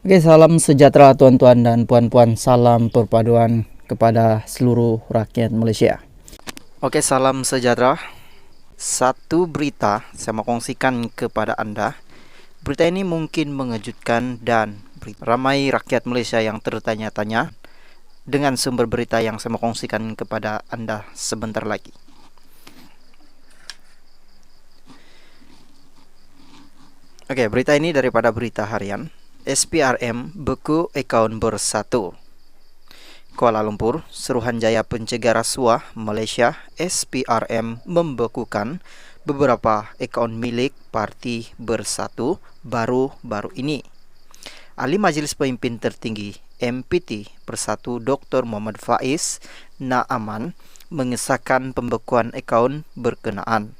Oke, salam sejahtera tuan-tuan dan puan-puan. Salam perpaduan kepada seluruh rakyat Malaysia. Oke, salam sejahtera. Satu berita saya mau kongsikan kepada Anda. Berita ini mungkin mengejutkan dan ramai rakyat Malaysia yang tertanya-tanya dengan sumber berita yang saya mau kongsikan kepada Anda sebentar lagi. Oke, berita ini daripada Berita Harian. SPRM beku akaun bersatu. Kuala Lumpur, Suruhanjaya Pencegah Rasuah Malaysia SPRM membekukan beberapa akaun milik Parti Bersatu baru-baru ini. Ahli Majlis Pemimpin Tertinggi MPT Bersatu Dr. Muhammad Faiz Naaman mengesahkan pembekuan akaun berkenaan.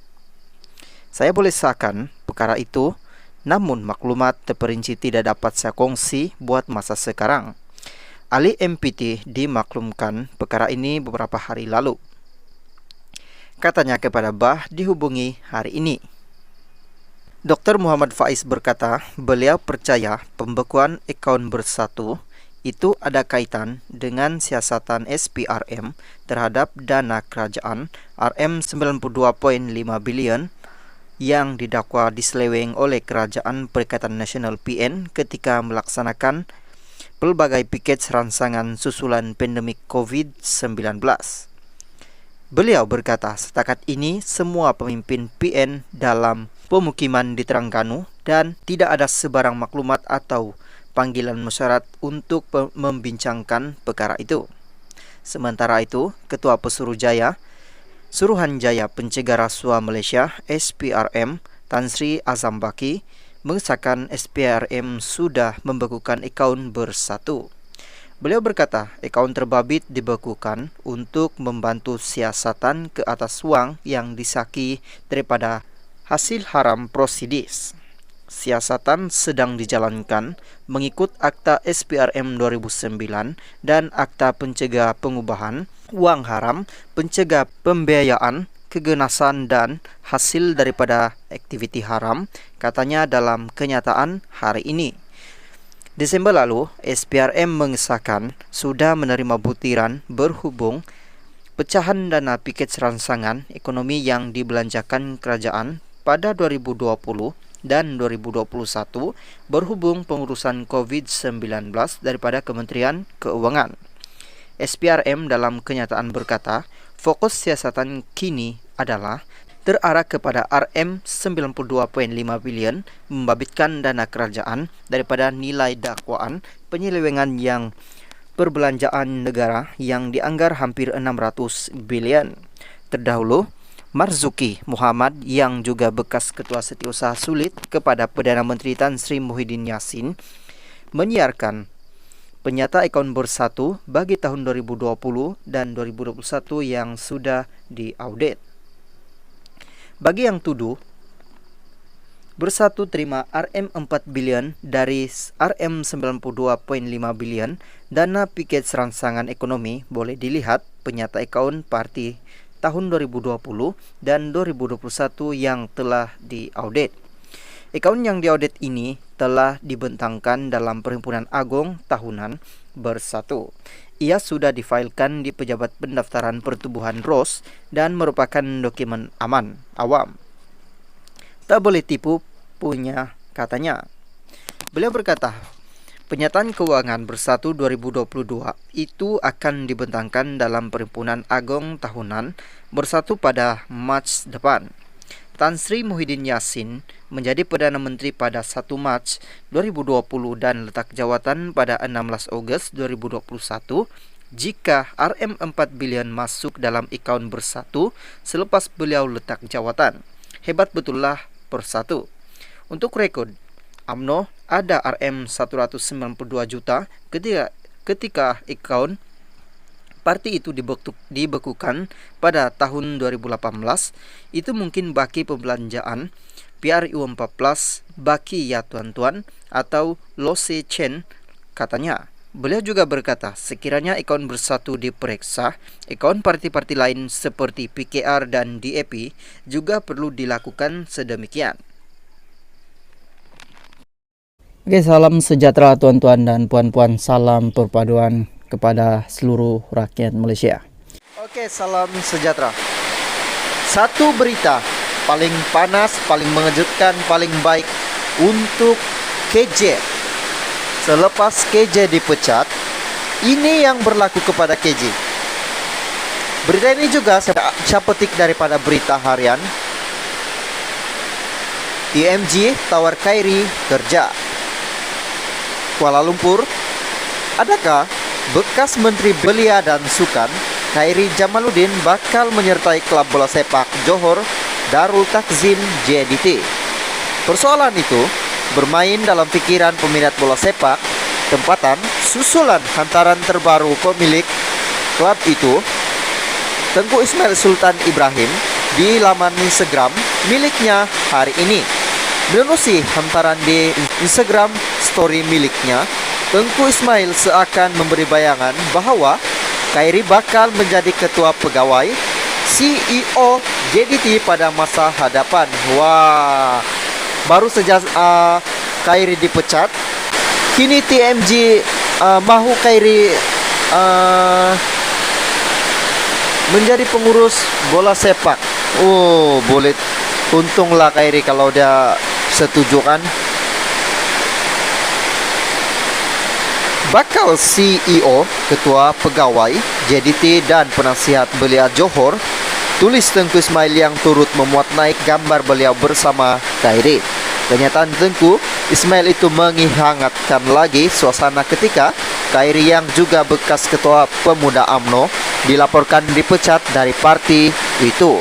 Saya boleh sahkan perkara itu, namun maklumat terperinci tidak dapat saya kongsi buat masa sekarang. Ahli MPT dimaklumkan perkara ini beberapa hari lalu. Katanya kepada Bah dihubungi hari ini. Dr. Muhammad Faiz berkata beliau percaya pembekuan akaun bersatu itu ada kaitan dengan siasatan SPRM terhadap dana kerajaan RM92.5 bilion yang didakwa diseleweng oleh Kerajaan Perikatan Nasional PN ketika melaksanakan pelbagai piket rangsangan susulan pandemik COVID-19. Beliau berkata setakat ini semua pemimpin PN dalam pemukiman di Terengganu dan tidak ada sebarang maklumat atau panggilan mesyuarat untuk membincangkan perkara itu. Sementara itu, Ketua Suruhanjaya Pencegah Rasuah Malaysia SPRM Tan Sri Azam Baki mengesahkan SPRM sudah membekukan akaun bersatu. Beliau berkata akaun terbabit dibekukan untuk membantu siasatan ke atas wang yang disaki daripada hasil haram prosidis. Siasatan sedang dijalankan mengikut Akta SPRM 2009 dan Akta Pencegah Pengubahan Wang Haram, Pencegah Pembiayaan, Kegenasan dan Hasil daripada Aktiviti Haram, katanya dalam kenyataan hari ini. Desember lalu, SPRM mengesahkan sudah menerima butiran berhubung pecahan dana piket rangsangan ekonomi yang dibelanjakan kerajaan pada 2020 dan 2021 berhubung pengurusan COVID-19 daripada Kementerian Keuangan. SPRM dalam kenyataan berkata, fokus siasatan kini adalah terarah kepada RM92.5 bilion membabitkan dana kerajaan daripada nilai dakwaan penyelewengan yang perbelanjaan negara yang dianggar hampir 600 bilion. Terdahulu, Marzuki Muhammad yang juga bekas Ketua Setiausaha Sulit kepada Perdana Menteri Tan Sri Muhyiddin Yassin menyiarkan penyata akaun bersatu bagi tahun 2020 dan 2021 yang sudah diaudit. Bagi yang tuduh, Bersatu terima RM4 bilion dari RM92.5 bilion dana piket rangsangan ekonomi boleh dilihat penyata akaun parti tahun 2020 dan 2021 yang telah diaudit. Akaun yang diaudit ini telah dibentangkan dalam Perhimpunan Agong Tahunan Bersatu. Ia sudah difailkan di Pejabat Pendaftaran Pertubuhan ROS dan merupakan dokumen awam. Tak boleh tipu punya katanya. Beliau berkata, penyataan keuangan Bersatu 2022 itu akan dibentangkan dalam Perhimpunan Agong Tahunan Bersatu pada Mac depan. Tan Sri Muhyiddin Yassin menjadi Perdana Menteri pada 1 Mac 2020 dan letak jawatan pada 16 Ogos 2021 jika RM4 bilion masuk dalam akaun Bersatu selepas beliau letak jawatan. Hebat betullah Bersatu. Untuk rekod, UMNO ada RM192 juta ketika akaun parti itu dibekukan pada tahun 2018. Itu mungkin baki pembelanjaan PRU 14 baki ya tuan-tuan atau Lose Chen, katanya. Beliau juga berkata sekiranya akaun Bersatu diperiksa, akaun parti-parti lain seperti PKR dan DAP juga perlu dilakukan sedemikian. Oke, salam sejahtera tuan-tuan dan puan-puan. Salam perpaduan kepada seluruh rakyat Malaysia. Oke, salam sejahtera. Satu berita paling panas, paling mengejutkan, paling baik untuk KJ. Selepas KJ dipecat, ini yang berlaku kepada KJ. Berita ini juga saya petik daripada berita harian. TMJ tawar Khairi kerja. Kuala Lumpur, adakah bekas Menteri Belia dan Sukan Khairi Jamaluddin bakal menyertai klub bola sepak Johor Darul Takzim JDT? Persoalan itu bermain dalam pikiran peminat bola sepak tempatan susulan hantaran terbaru pemilik klub itu, Tengku Ismail Sultan Ibrahim, di laman Instagram miliknya hari ini. Menerusi hantaran di Instagram story miliknya, Tengku Ismail seakan memberi bayangan bahawa Khairi bakal menjadi ketua pegawai CEO JDT pada masa hadapan. Wah, baru saja Khairi dipecat, kini TMJ mahu Khairi menjadi pengurus bola sepak. Oh, boleh. Untunglah Khairi kalau dia setuju kan. Bakal CEO, ketua pegawai JDT dan penasihat Belia Johor, tulis Tengku Ismail yang turut memuat naik gambar beliau bersama Khairi. Kenyataan Tengku Ismail itu menghangatkan lagi suasana ketika Khairi yang juga bekas ketua pemuda UMNO dilaporkan dipecat dari parti itu.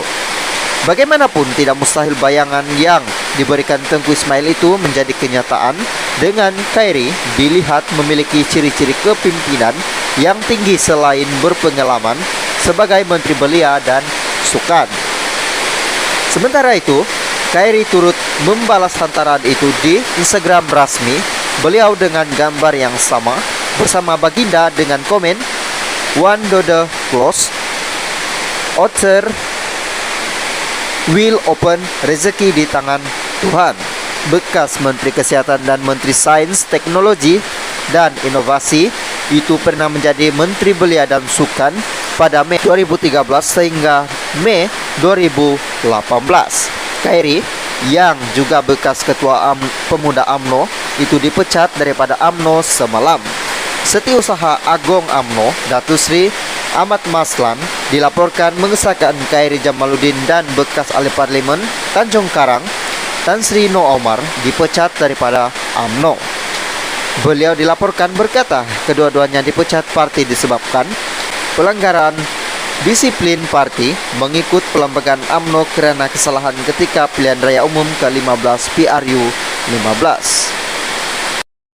Bagaimanapun tidak mustahil bayangan yang diberikan Tengku Ismail itu menjadi kenyataan dengan Khairi dilihat memiliki ciri-ciri kepimpinan yang tinggi selain berpengalaman sebagai Menteri Belia dan Sukan. Sementara itu, Khairi turut membalas hantaran itu di Instagram rasmi beliau dengan gambar yang sama bersama baginda dengan komen "One Dode Close, Outer will open, rezeki di tangan Tuhan." Bekas Menteri Kesihatan dan Menteri Sains, Teknologi dan Inovasi itu pernah menjadi Menteri Belia dan Sukan pada Mei 2013 sehingga Mei 2018. Khairi yang juga bekas ketua pemuda UMNO itu dipecat daripada UMNO semalam. Setiausaha Agong UMNO, Datuk Seri Ahmad Maslan, dilaporkan mengesahkan Khairi Jamaluddin dan bekas ahli parlimen Tanjung Karang, Tan Sri Noh Omar, dipecat daripada UMNO. Beliau dilaporkan berkata kedua-duanya dipecat parti disebabkan pelanggaran disiplin parti mengikut pelembagaan UMNO kerana kesalahan ketika pilihan raya umum ke-15 PRU 15.